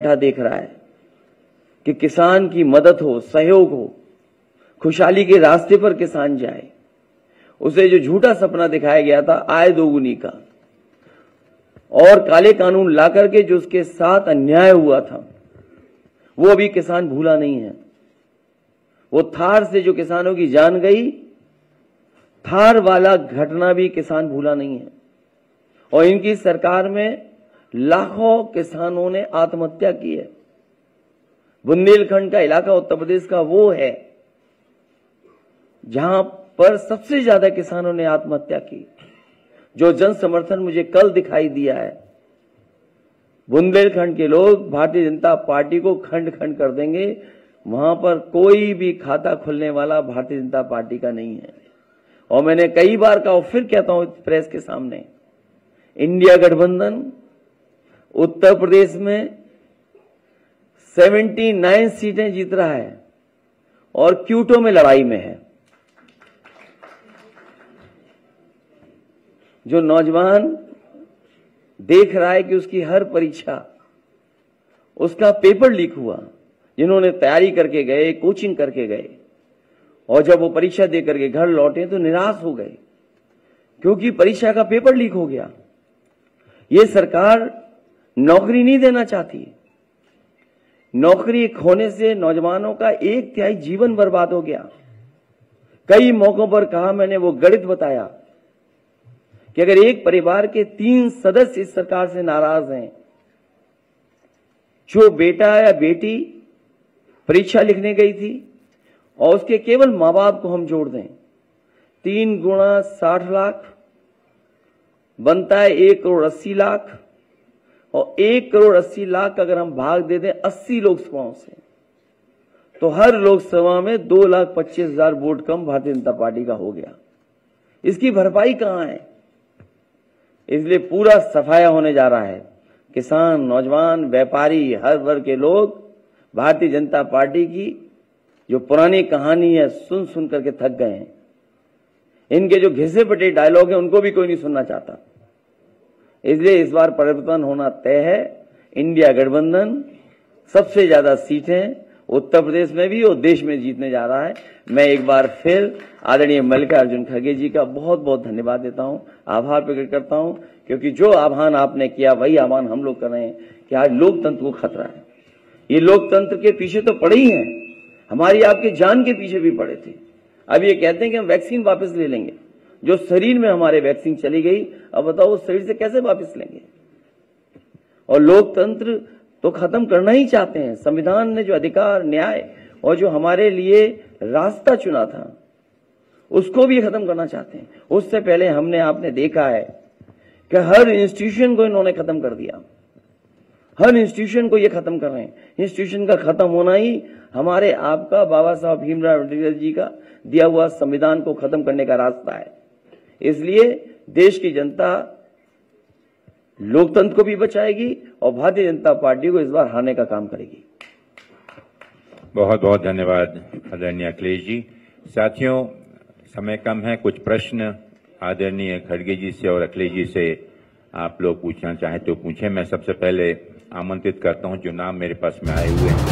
देख रहा है कि किसान की मदद हो, सहयोग हो, खुशहाली के रास्ते पर किसान जाए। उसे जो झूठा सपना दिखाया गया था आय दोगुनी का और काले कानून ला करके जो उसके साथ अन्याय हुआ था वो अभी किसान भूला नहीं है। वो थार से जो किसानों की जान गई, थार वाला घटना भी किसान भूला नहीं है। और इनकी सरकार में लाखों किसानों ने आत्महत्या की है। बुंदेलखंड का इलाका उत्तर प्रदेश का वो है जहां पर सबसे ज्यादा किसानों ने आत्महत्या की। जो जन समर्थन मुझे कल दिखाई दिया है, बुंदेलखंड के लोग भारतीय जनता पार्टी को खंड खंड कर देंगे। वहां पर कोई भी खाता खुलने वाला भारतीय जनता पार्टी का नहीं है। और मैंने कई बार कहा और फिर कहता हूं प्रेस के सामने, इंडिया गठबंधन उत्तर प्रदेश में 79 सीटें जीत रहा है और क्यूटो में लड़ाई में है। जो नौजवान देख रहा है कि उसकी हर परीक्षा, उसका पेपर लीक हुआ, जिन्होंने तैयारी करके गए, कोचिंग करके गए और जब वो परीक्षा दे करके घर लौटे तो निराश हो गए क्योंकि परीक्षा का पेपर लीक हो गया। ये सरकार नौकरी नहीं देना चाहती। नौकरी खोने से नौजवानों का 1/3 जीवन बर्बाद हो गया। कई मौकों पर कहा मैंने, वो गणित बताया कि अगर एक परिवार के 3 सदस्य इस सरकार से नाराज हैं, जो बेटा या बेटी परीक्षा लिखने गई थी और उसके केवल मां बाप को हम जोड़ दें, 3 गुणा 60 लाख बनता है 1 करोड़ 80 लाख। और 1 करोड़ 80 लाख अगर हम भाग दे दें 80 लोकसभाओं से, तो हर लोकसभा में 2,25,000 वोट कम भारतीय जनता पार्टी का हो गया। इसकी भरपाई कहां है? इसलिए पूरा सफाया होने जा रहा है। किसान, नौजवान, व्यापारी, हर वर्ग के लोग भारतीय जनता पार्टी की जो पुरानी कहानी है सुन सुन करके थक गए हैं। इनके जो घिसे पिटे डायलॉग हैं उनको भी कोई नहीं सुनना चाहता। इसलिए इस बार परिवर्तन होना तय है। इंडिया गठबंधन सबसे ज्यादा सीटें उत्तर प्रदेश में भी और देश में जीतने जा रहा है। मैं एक बार फिर आदरणीय मल्लिकार्जुन खड़गे जी का बहुत बहुत धन्यवाद देता हूं, आभार प्रकट करता हूं, क्योंकि जो आह्वान आपने किया वही आह्वान हम लोग कर रहे हैं कि आज लोकतंत्र को खतरा है। ये लोकतंत्र के पीछे तो पड़े ही हैं, हमारी आपके जान के पीछे भी पड़े थे। अब ये कहते हैं कि हम वैक्सीन वापस ले लेंगे। जो शरीर में हमारे वैक्सीन चली गई, अब बताओ उस शरीर से कैसे वापस लेंगे? और लोकतंत्र तो खत्म करना ही चाहते हैं। संविधान ने जो अधिकार, न्याय और जो हमारे लिए रास्ता चुना था उसको भी खत्म करना चाहते हैं। उससे पहले हमने आपने देखा है कि हर इंस्टीट्यूशन को इन्होंने खत्म कर दिया। हर इंस्टीट्यूशन को ये खत्म कर रहे हैं। इंस्टीट्यूशन का खत्म होना ही हमारे आपका बाबा साहब भीमराव अम्बेडकर जी का दिया हुआ संविधान को खत्म करने का रास्ता है। इसलिए देश की जनता लोकतंत्र को भी बचाएगी और भारतीय जनता पार्टी को इस बार हारने का काम करेगी। बहुत बहुत धन्यवाद आदरणीय अखिलेश जी। साथियों, समय कम है, कुछ प्रश्न आदरणीय खड़गे जी से और अखिलेश जी से आप लोग पूछना चाहें तो पूछें। मैं सबसे पहले आमंत्रित करता हूं जो नाम मेरे पास में आए हुए हैं।